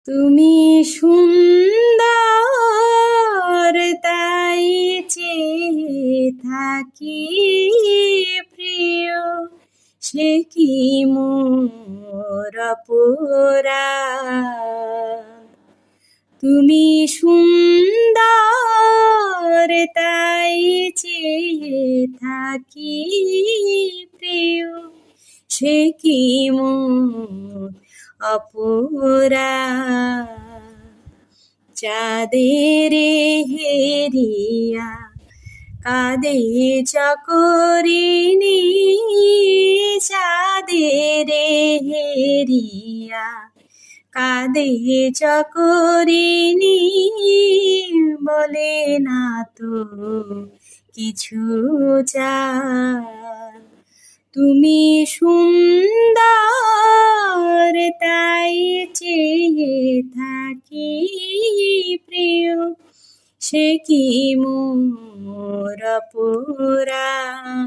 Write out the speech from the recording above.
তুমি সুন্দর তাই চেয়ে থাকি প্রিয়, সে কি মোর অপরাধ। তুমি সুন্দর তাই চেয়ে থাকি প্রিয়, সে কি মোর অপরাধ। চাঁদের হেরিয়া কাঁদে চাকরিনী, চাঁদের হেরিয়া কাঁদে চাকরিনী, বলে না তো কিছু চায়। তুমি সুন্দর তাই চেয়ে থাকি প্রিয়, সে কি মোর অপরাধ।